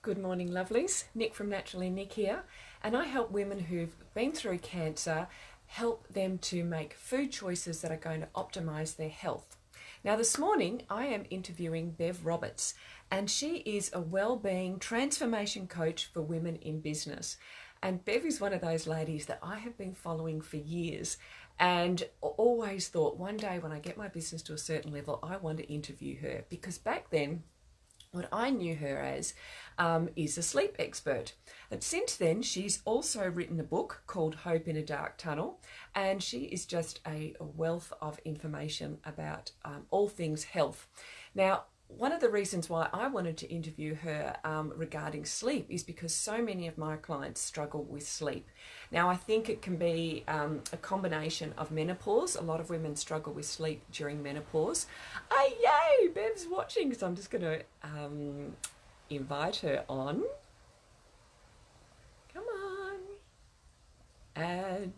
Good morning, lovelies. Nick from Naturally Nick here, and I help women who've been through cancer, help them to make food choices that are going to optimize their health. Now, this morning I am interviewing Bev Roberts, and she is a well-being transformation coach for women in business. And Bev is one of those ladies that I have been following for years and always thought one day when I get my business to a certain level, I want to interview her, because back then what I knew her as is a sleep expert. And since then, she's also written a book called Hope in a Dark Tunnel, and she is just a wealth of information about all things health. Now, one of the reasons why I wanted to interview her regarding sleep is because so many of my clients struggle with sleep. Now, I think it can be a combination of menopause. A lot of women struggle with sleep during menopause. Oh, yay! Bev's watching, so I'm just going to invite her on. Come on. Add.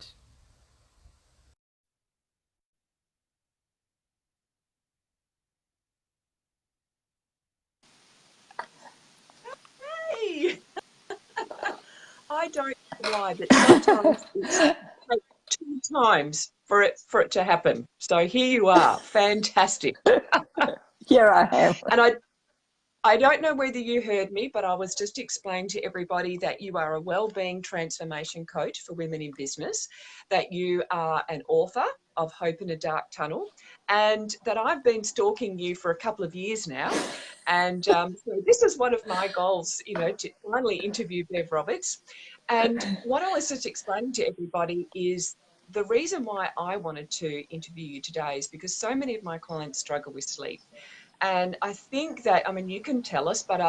Hey! I don't know why, but sometimes it's like two times for it to happen. So here you are. Fantastic. Here I am. And I don't know whether you heard me, but I was just explaining to everybody that you are a well-being transformation coach for women in business, that you are an author of Hope in a Dark Tunnel, and that I've been stalking you for a couple of years now. And so this is one of my goals, to finally interview Bev Roberts. And what I was just explaining to everybody is the reason why I wanted to interview you today is because so many of my clients struggle with sleep. And I think that, I mean, you can tell us, but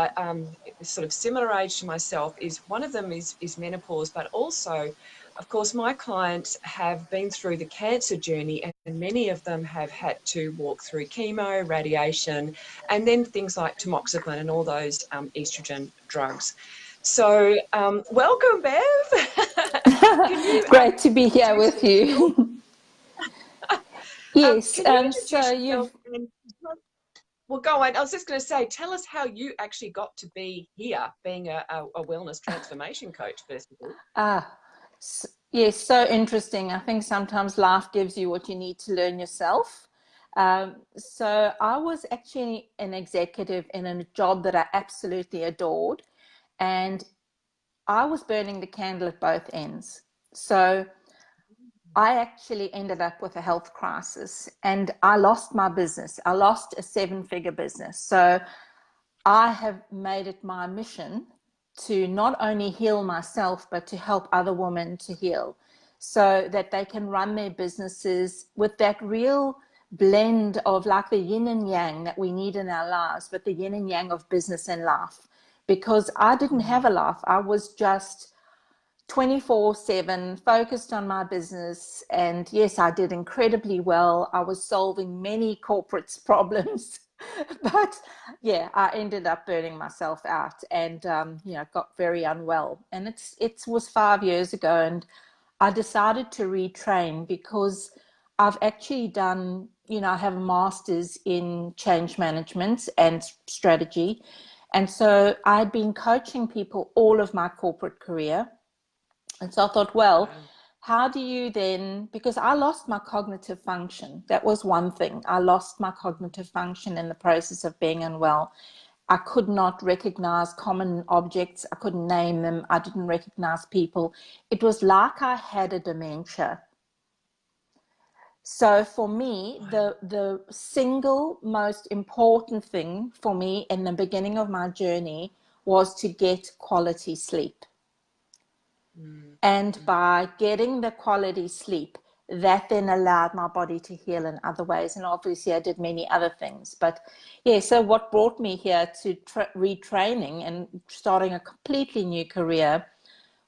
sort of similar age to myself is one of them is menopause, but also, of course, my clients have been through the cancer journey, and many of them have had to walk through chemo, radiation, and then things like tamoxifen and all those estrogen drugs. So welcome, Bev. Can you Great to be here introduce with yourself? you. Yes, Can you so introduce yourself? you've, And well, go on. I was just going to say, tell us how you actually got to be here, being a wellness transformation coach, first of all. ah, yes, so interesting. I think sometimes life gives you what you need to learn yourself. So I was actually an executive in a job that I absolutely adored, and I was burning the candle at both ends. So I actually ended up with a health crisis and I lost my business. I lost a seven-figure business. So I have made it my mission to not only heal myself, but to help other women to heal so that they can run their businesses with that real blend of like the yin and yang that we need in our lives, but the yin and yang of business and life. Because I didn't have a life. I was just 24/7 focused on my business. And yes, I did incredibly well. I was solving many corporates' problems. But yeah, I ended up burning myself out and got very unwell. And it was 5 years ago, and I decided to retrain because I've actually done, I have a master's in change management and strategy. And so I'd been coaching people all of my corporate career. And so I thought, well, Wow. how do you then, because I lost my cognitive function. That was one thing. I lost my cognitive function in the process of being unwell. I could not recognize common objects. I couldn't name them. I didn't recognize people. It was like I had a dementia. So for me, Wow. the single most important thing for me in the beginning of my journey was to get quality sleep. Mm, And mm, by getting the quality sleep, that then allowed my body to heal in other ways. And obviously, I did many other things. But yeah, so what brought me here to retraining and starting a completely new career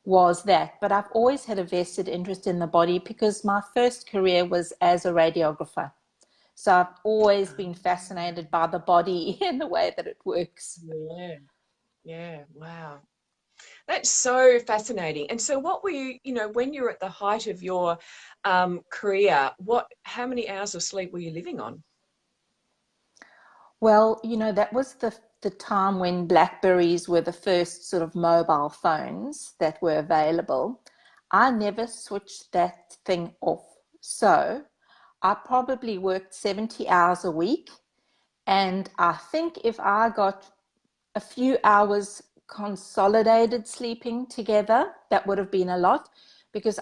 was that. But I've always had a vested interest in the body because my first career was as a radiographer. So I've always been fascinated by the body and the way that it works. yeah, yeah, wow. That's so fascinating. And so what were you, when you're at the height of your career, how many hours of sleep were you living on? Well, that was the time when Blackberries were the first sort of mobile phones that were available. I never switched that thing off. So I probably worked 70 hours a week. And I think if I got a few hours consolidated sleeping together, that would have been a lot, because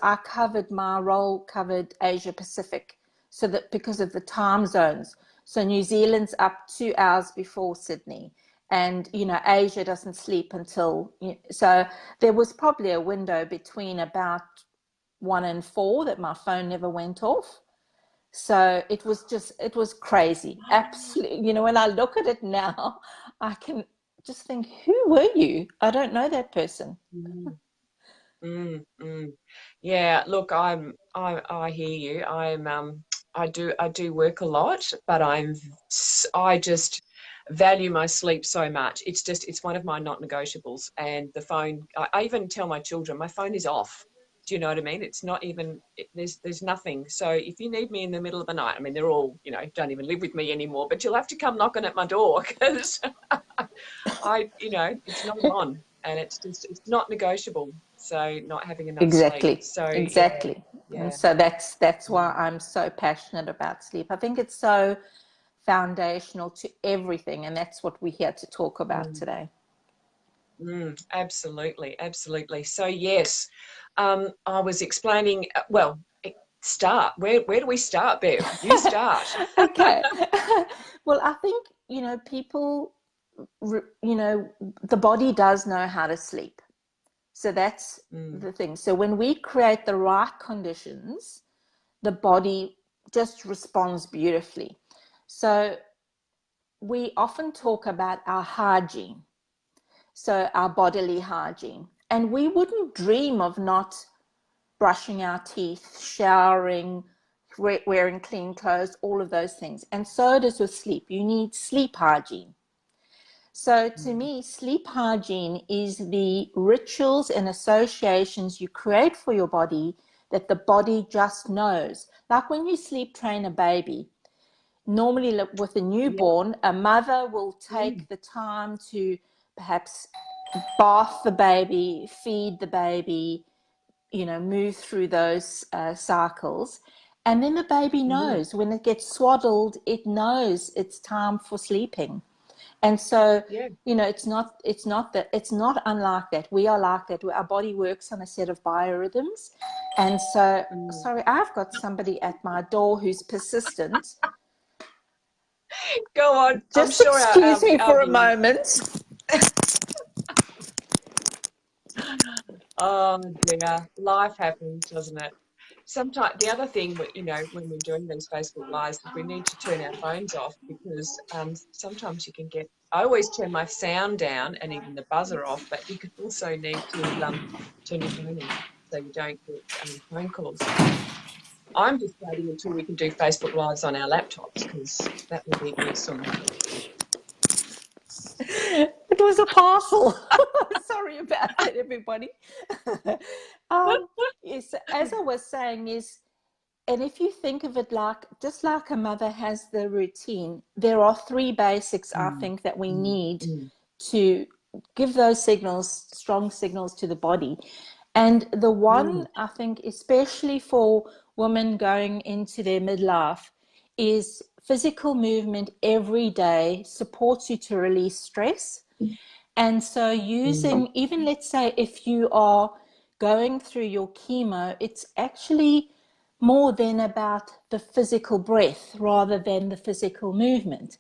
my role covered Asia Pacific. So that because of the time zones. So New Zealand's up 2 hours before Sydney. And, Asia doesn't sleep until, so there was probably a window between about 1 and 4 that my phone never went off. So it was crazy. Absolutely. When I look at it now, I can just think, who were you? I don't know that person. Mm, mm. Yeah, look, I hear you. I do work a lot, but I just value my sleep so much. It's one of my not negotiables. And the phone, I even tell my children, my phone is off. Do you know what I mean? It's not even, there's nothing. So if you need me in the middle of the night, I mean, they're all, don't even live with me anymore, but you'll have to come knocking at my door, because it's not on, and it's not negotiable. So not having enough sleep. Exactly. So yeah, Exactly. And yeah. so that's why I'm so passionate about sleep. I think it's so foundational to everything, and that's what we're here to talk about Mm, today. absolutely, absolutely. So yes, I was explaining. Well, start. Where do we start, Bev? You start. Okay. Well, I think, people, the body does know how to sleep. So that's Mm, the thing. So when we create the right conditions, the body just responds beautifully. So we often talk about our hygiene, so our bodily hygiene. And we wouldn't dream of not brushing our teeth, showering, wearing clean clothes, all of those things. And so it is with sleep. You need sleep hygiene. So to mm, me, sleep hygiene is the rituals and associations you create for your body that the body just knows. Like when you sleep train a baby, normally with a yeah. newborn, a mother will Mm, take the time to perhaps bath the baby, feed the baby, move through those cycles. And then the baby mm, knows when it gets swaddled, it knows it's time for sleeping. And so, yeah. it's not unlike that. We are like that. Our body works on a set of biorhythms. And so, Mm. sorry, I've got somebody at my door who's persistent. Go on. I'm Just sure excuse me our for a viewers. moment. Oh dear, life happens, doesn't it? Sometimes the other thing, when we're doing these Facebook Lives, is we need to turn our phones off, because sometimes you can get. I always turn my sound down and even the buzzer off, but you could also need to turn your phone off so you don't get phone calls. I'm just waiting until we can do Facebook Lives on our laptops, because that will be awesome. It was a parcel. Sorry about that, everybody. um, yes, as I was saying, and if you think of it like, just like a mother has the routine, there are three basics I Mm, think that we mm, need mm, to give those signals, strong signals to the body. And the mm, one I think, especially for women going into their midlife, is physical movement every day supports you to release stress. And so, mm. using, even let's say, if you are going through your chemo, it's actually more than about the physical breath rather than the physical movement,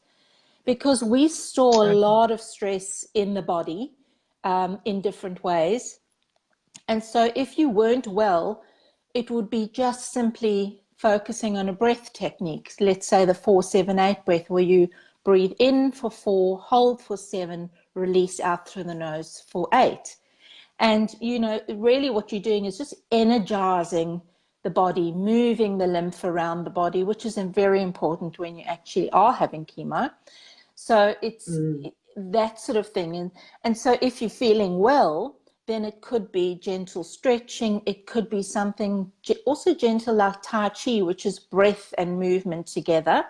because we store a Okay. lot of stress in the body in different ways. And so, if you weren't well, it would be just simply focusing on a breath technique. Let's say the 4-7-8 breath, where you breathe in for 4, hold for 7, release out through the nose for 8. And, really what you're doing is just energizing the body, moving the lymph around the body, which is very important when you actually are having chemo. So it's Mm, that sort of thing. And so if you're feeling well, then it could be gentle stretching. It could be something also gentle like Tai Chi, which is breath and movement together.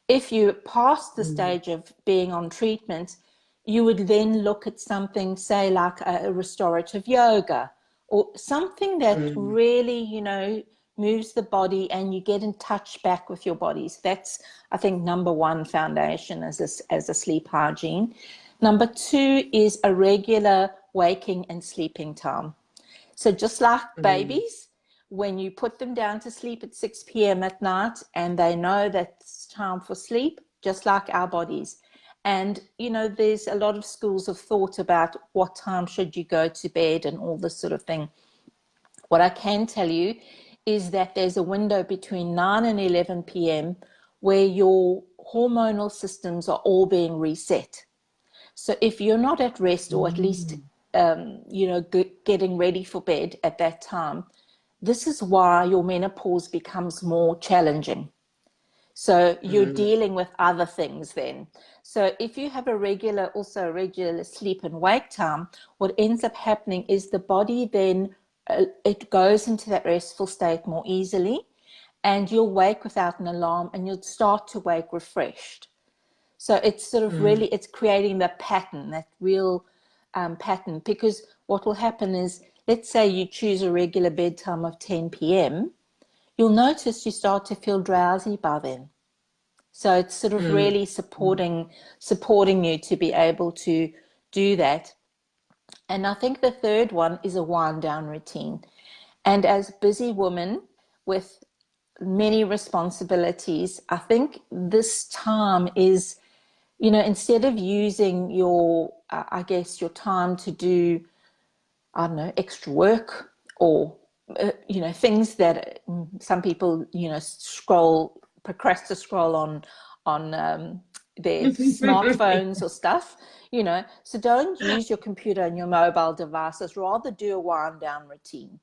if you pass the stage of being on treatment, you would then look at something, say, like a restorative yoga or something that really, you know, moves the body and you get in touch back with your bodies. That's, I think, number one foundation as a sleep hygiene. Number two is a regular waking and sleeping time. So just like babies, when you put them down to sleep at 6 p.m. at night and they know that it's time for sleep, just like our bodies. And, you know, there's a lot of schools of thought about what time should you go to bed and all this sort of thing. What I can tell you is that there's a window between 9 and 11 p.m. where your hormonal systems are all being reset. So if you're not at rest, or at least, you know, getting ready for bed at that time, this is why your menopause becomes more challenging. So you're dealing with other things then. So if you have a regular sleep and wake time, what ends up happening is the body then, it goes into that restful state more easily, and you'll wake without an alarm and you'll start to wake refreshed. So it's sort of really, it's creating the pattern, that real pattern, because what will happen is, let's say you choose a regular bedtime of 10 p.m., you'll notice you start to feel drowsy by then. So it's sort of really supporting you to be able to do that. And I think the third one is a wind down routine. And as busy women with many responsibilities, I think this time is, you know, instead of using your, I guess, your time to do, I don't know, extra work or, you know, things that some people, you know, procrastinate scroll on their smartphones or stuff, you know. So don't use your computer and your mobile devices. Rather do a wind down routine.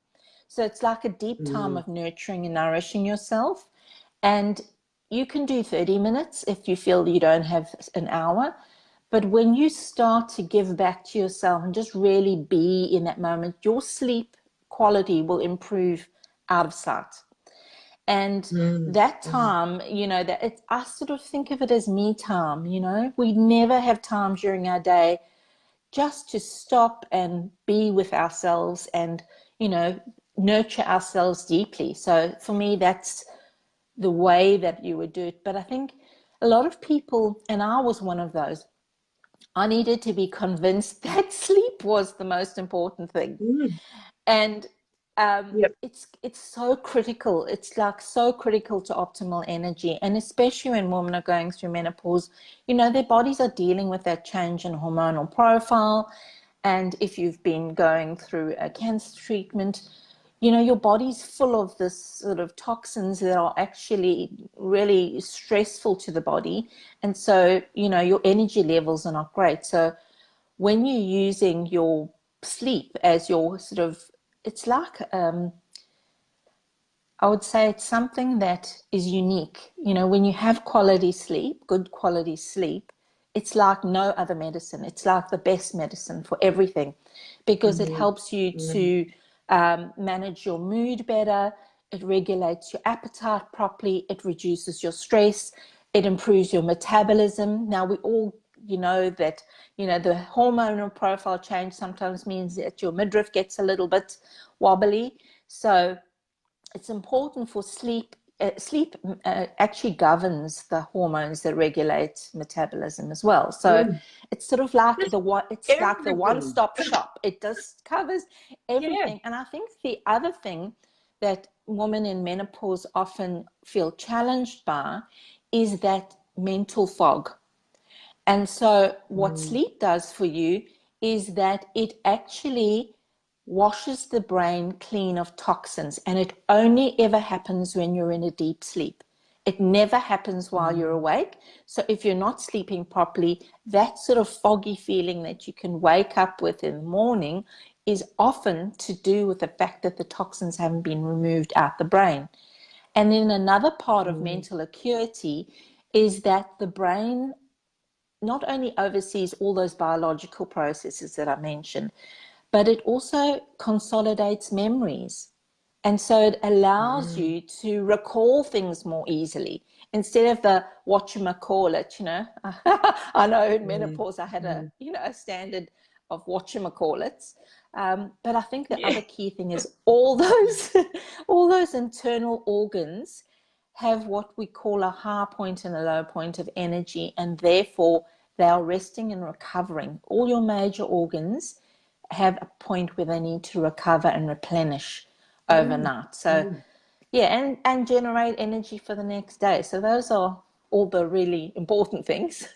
So it's like a deep time of nurturing and nourishing yourself. And you can do 30 minutes if you feel you don't have an hour. But when you start to give back to yourself and just really be in that moment, your sleep quality will improve out of sight. And that time, you know, I sort of think of it as me time, you know. We never have time during our day just to stop and be with ourselves and, you know, nurture ourselves deeply. So for me, that's the way that you would do it. But I think a lot of people, and I was one of those, I needed to be convinced that sleep was the most important thing. And it's so critical. It's like so critical to optimal energy. And especially when women are going through menopause, you know, their bodies are dealing with that change in hormonal profile. And if you've been going through a cancer treatment, you know, your body's full of this sort of toxins that are actually really stressful to the body. And so, you know, your energy levels are not great. So when you're using your sleep as your sort of, it's like, I would say it's something that is unique. You know, when you have quality sleep, good quality sleep, it's like no other medicine. It's like the best medicine for everything, because it helps you to manage your mood better. It regulates your appetite properly. It reduces your stress. It improves your metabolism. Now, we all, you know, that, you know, the hormonal profile change sometimes means that your midriff gets a little bit wobbly. So it's important for sleep. Sleep actually governs the hormones that regulate metabolism as well. So it's sort of like it's like the one-stop shop. It just covers everything. And I think the other thing that women in menopause often feel challenged by is that mental fog. And so what sleep does for you is that it actually washes the brain clean of toxins, and it only ever happens when you're in a deep sleep. It never happens while you're awake. So if you're not sleeping properly, that sort of foggy feeling that you can wake up with in the morning is often to do with the fact that the toxins haven't been removed out the brain. And then another part of mental acuity is that the brain not only oversees all those biological processes that I mentioned, but it also consolidates memories. And so it allows Mm. you to recall things more easily instead of the whatchamacallit, I know in Mm. menopause I had Mm. a standard of whatchamacallits. But I think the Yeah. other key thing is all those all those internal organs have what we call a high point and a low point of energy, and therefore they are resting and recovering. All your major organs have a point where they need to recover and replenish Mm. overnight. So Mm. yeah, and generate energy for the next day. So those are all the really important things.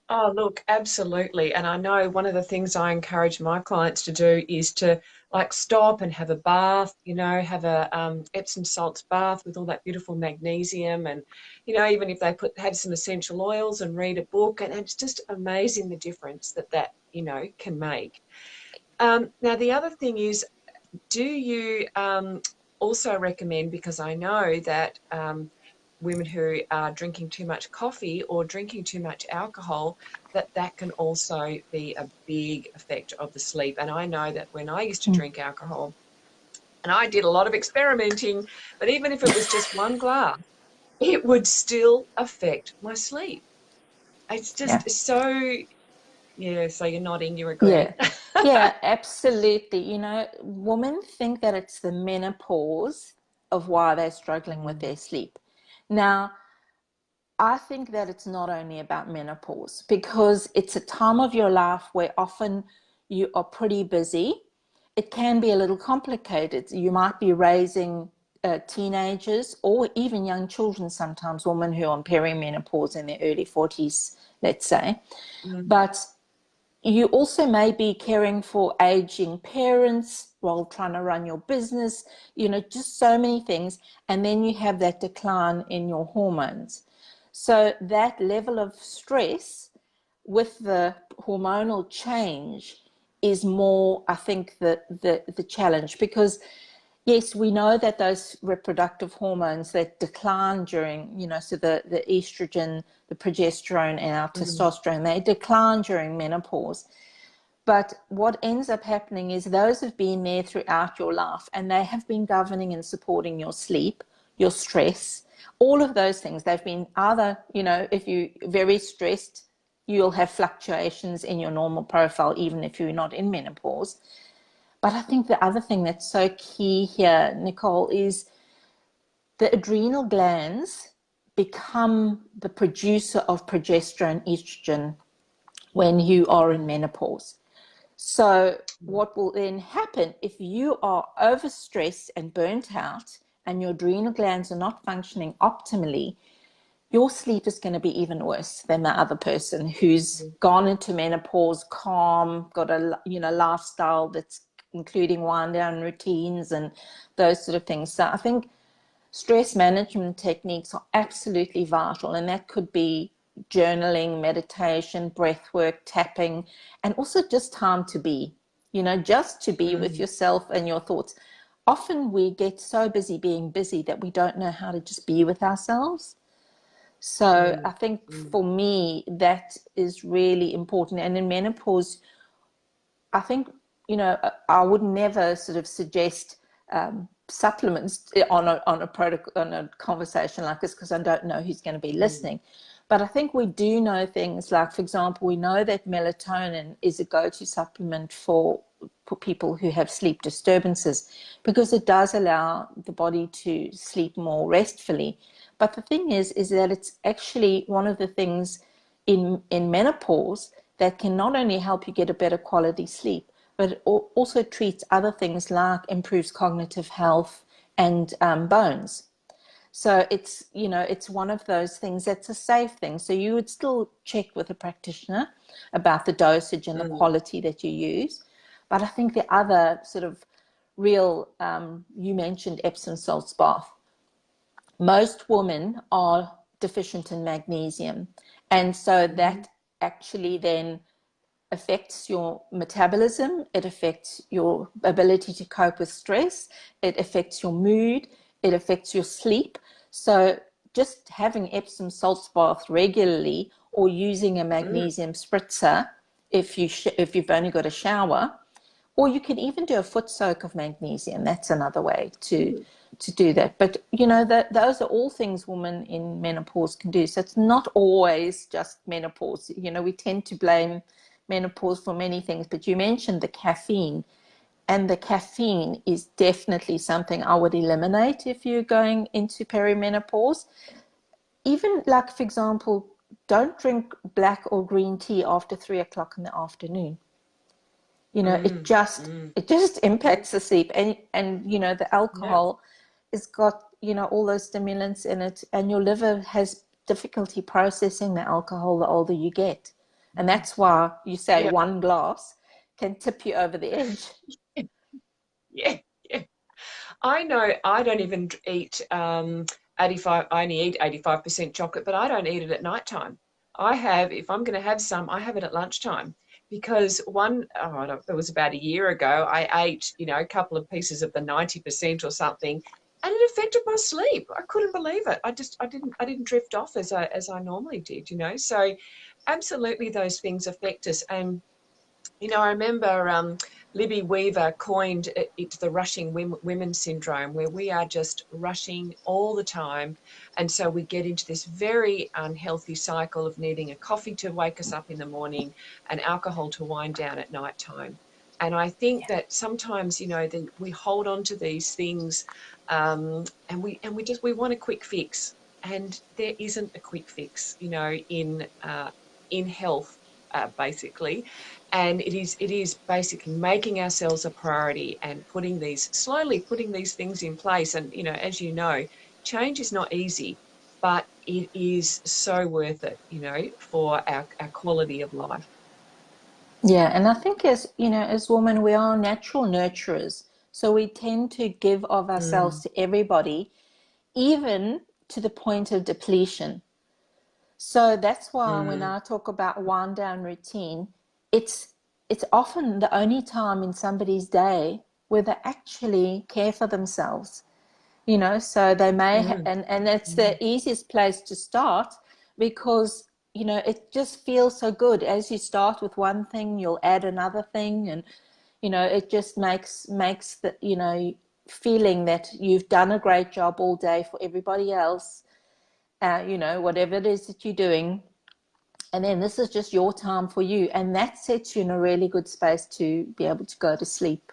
Oh, look, absolutely. And I know one of the things I encourage my clients to do is to like stop and have a bath, have a Epsom salts bath with all that beautiful magnesium and, even if they have some essential oils and read a book, and it's just amazing the difference that, can make. Now, the other thing is, do you also recommend, because I know that women who are drinking too much coffee or drinking too much alcohol, that can also be a big effect of the sleep. And I know that when I used to drink alcohol, and I did a lot of experimenting, but even if it was just one glass, it would still affect my sleep. It's Yeah. just so, yeah, so you're nodding, you Yeah. agree. Yeah, absolutely. Women think that it's the menopause of why they're struggling with Mm, their sleep. Now, I think that it's not only about menopause because it's a time of your life where often you are pretty busy. It can be a little complicated. You might be raising teenagers or even young children, sometimes women who are in perimenopause in their early 40s, let's say. mm, But you also may be caring for aging parents while trying to run your business, just so many things. And then you have that decline in your hormones. So that level of stress with the hormonal change is more, I think, the challenge because yes, we know that those reproductive hormones that decline during, so the estrogen, the progesterone, and our mm, testosterone, they decline during menopause. But what ends up happening is those have been there throughout your life and they have been governing and supporting your sleep, your stress, all of those things. They've been either, if you're very stressed, you'll have fluctuations in your normal profile, even if you're not in menopause. But I think the other thing that's so key here, Nicole, is the adrenal glands become the producer of progesterone, estrogen when you are in menopause. So, mm, what will then happen if you are overstressed and burnt out and your adrenal glands are not functioning optimally? Your sleep is going to be even worse than the other person who's mm, gone into menopause calm, got a lifestyle that's including wind down routines and those sort of things. So I think stress management techniques are absolutely vital, and that could be journaling, meditation, breath work, tapping, and also just time to be, just to be with mm, yourself and your thoughts. Often we get so busy being busy that we don't know how to just be with ourselves. So I mm, think mm, for me, that is really important. And in menopause, I think, I would never sort of suggest supplements on a protocol, on a conversation like this because I don't know who's going to be mm, listening. But I think we do know things like, for example, we know that melatonin is a go-to supplement for people who have sleep disturbances because it does allow the body to sleep more restfully. But the thing is that it's actually one of the things in menopause that can not only help you get a better quality sleep, but it also treats other things like improves cognitive health and bones. So it's one of those things that's a safe thing. So you would still check with a practitioner about the dosage and the mm, quality that you use. But I think the other sort of real, you mentioned Epsom salts bath. Most women are deficient in magnesium. And so mhm, that actually then affects your metabolism, it affects your ability to cope with stress, it affects your mood, it affects your sleep. So just having Epsom salts bath regularly or using a mm, magnesium spritzer if you've only got a shower or you can even do a foot soak of magnesium. That's another way to do that. But that those are all things women in menopause can do. So it's not always just menopause. We tend to blame menopause for many things, but you mentioned the caffeine, and the caffeine is definitely something I would eliminate if you're going into perimenopause. Even, like, for example, don't drink black or green tea after 3 o'clock in the afternoon. It Mm, just mm. it just impacts the sleep, and the Yeah. alcohol has got all those stimulants in it, and your liver has difficulty processing the alcohol the older you get, and that's why you say Yeah. one glass can tip you over the edge. Yeah. Yeah. I know I don't even eat 85, I only eat 85% chocolate, but I don't eat it at nighttime. If I'm going to have some, I have it at lunchtime because it was about a year ago, I ate, a couple of pieces of the 90% or something, and it affected my sleep. I couldn't believe it. I didn't drift off as I normally did, So absolutely those things affect us. And I remember Libby Weaver coined it the rushing women syndrome, where we are just rushing all the time. And so we get into this very unhealthy cycle of needing a coffee to wake us up in the morning and alcohol to wind down at night time. And I think that sometimes, we hold on to these things, and we want a quick fix. And there isn't a quick fix, in health, basically. And it is basically making ourselves a priority and slowly putting these things in place. And as change is not easy, but it is so worth it, for our quality of life. Yeah, and I think as women, we are natural nurturers, so we tend to give of ourselves Mm, to everybody, even to the point of depletion. So that's why when mm, I talk about wind down routine, it's it's often the only time in somebody's day where they actually care for themselves. So they may mm, and it's the mm, easiest place to start, because it just feels so good. As you start with one thing, you'll add another thing, and it just makes the feeling that you've done a great job all day for everybody else, whatever it is that you're doing. And then this is just your time for you. And that sets you in a really good space to be able to go to sleep.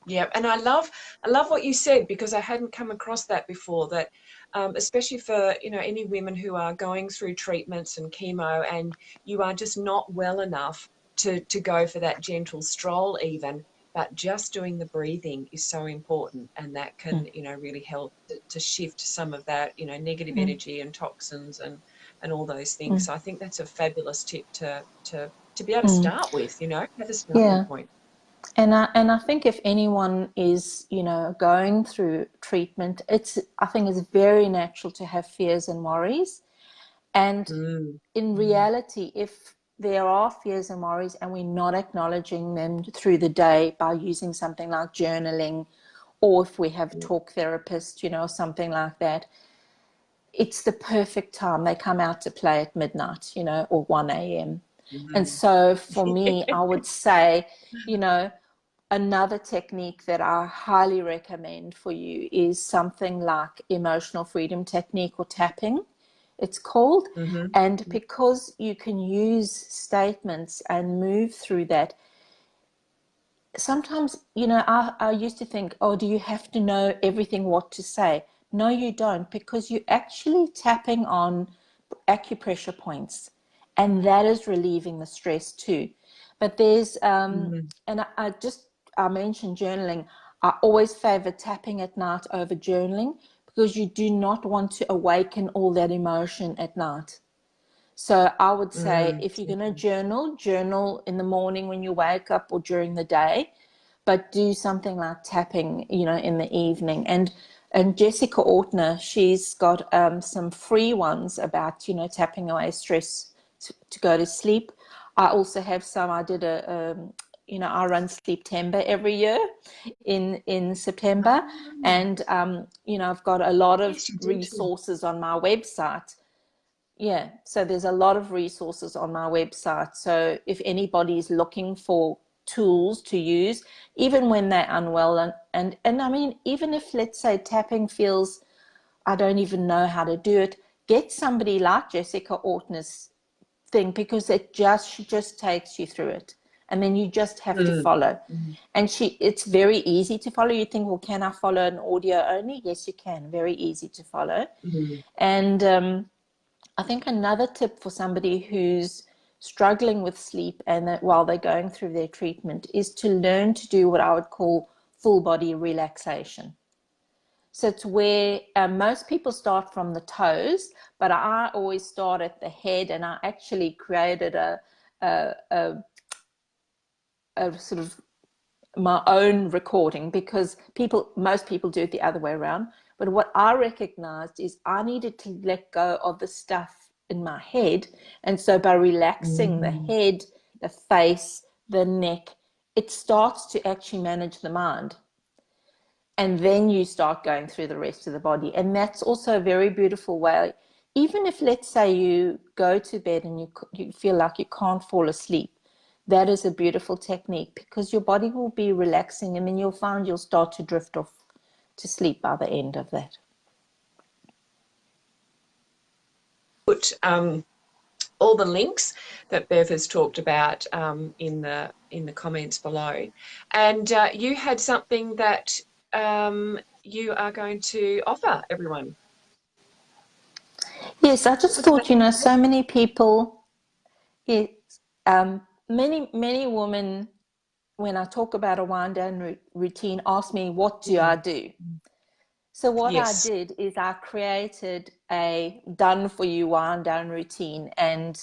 Yeah, and I love what you said, because I hadn't come across that before. That especially for any women who are going through treatments and chemo, and you are just not well enough to go for that gentle stroll even, but just doing the breathing is so important, and that Mm, can really help to shift some of that negative mm, energy and toxins and all those things. mm, So I think that's a fabulous tip to be able to mm. start with. Have a starting Yeah. point. And I think if anyone is, going through treatment, I think it's very natural to have fears and worries. And Mm, in mm, reality, if there are fears and worries and we're not acknowledging them through the day by using something like journaling, or if we have yeah. talk therapists, or something like that, it's the perfect time. They come out to play at midnight, or 1 a.m. And Mm. so for me, I would say, you know, another technique that I highly recommend for you is something like emotional freedom technique, or tapping, it's called. Mhm. And because you can use statements and move through that, sometimes, I used to think, oh, do you have to know everything what to say? No, you don't, because you're actually tapping on acupressure points, and that is relieving the stress too. But Mm, and I mentioned journaling. I always favor tapping at night over journaling, because you do not want to awaken all that emotion at night. So I would say, mm, if you're going to journal in the morning when you wake up or during the day, but do something like tapping, in the evening. And Jessica Ortner, she's got some free ones about, tapping away stress to go to sleep. I also have some. I did I run Sleeptember every year in September, ah, and I've got a lot of yes, you do too. resources on my website Yeah, so there's a lot of resources on my website. So if anybody's looking for tools to use, even when they're unwell, and I mean, even if, let's say, tapping feels, I don't even know how to do it, get somebody like Jessica Ortner's thing, because she just takes you through it, and then you just have to follow. And it's very easy to follow. You think, well, can I follow an audio only? Yes, you can. Very easy to follow. And I think another tip for somebody who's struggling with sleep and that while they're going through their treatment is to learn to do what I would call full body relaxation. So it's where most people start from the toes, but I always start at the head, and I actually created a sort of my own recording, because most people do it the other way around. But what I recognized is I needed to let go of the stuff in my head. And so by relaxing the head, the face, the neck, it starts to actually manage the mind. And then you start going through the rest of the body. And that's also a very beautiful way. Even if, let's say, you go to bed and you feel like you can't fall asleep, that is a beautiful technique, because your body will be relaxing, and then you'll find you'll start to drift off to sleep by the end of that. Put all the links that Bev has talked about in the comments below. And you had something that you are going to offer everyone. Yes, I just thought, so many people, yes, many women, when I talk about a wind down routine, ask me, what do I do? So what I did is I created a done for you wind down routine, and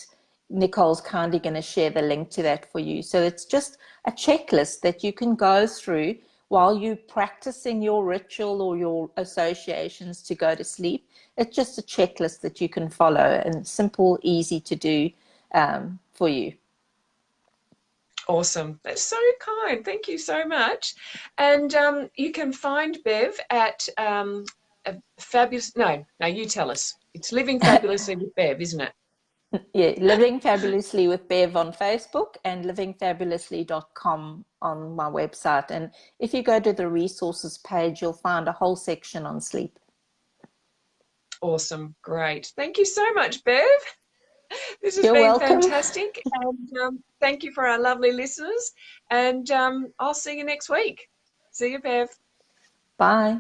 Nicole's kindly going to share the link to that for you. So it's just a checklist that you can go through while you're practicing your ritual or your associations to go to sleep. It's just a checklist that you can follow, and simple, easy to do for you. Awesome. That's so kind. Thank you so much. And you can find Bev at Fabulous. No, you tell us. It's Living Fabulously with Bev, isn't it? Yeah, Living Fabulously with Bev on Facebook, and livingfabulously.com on my website. And if you go to the resources page, you'll find a whole section on sleep. Awesome. Great. Thank you so much, Bev. This has You're been welcome. fantastic. And thank you for our lovely listeners. And I'll see you next week. See you, Bev. Bye.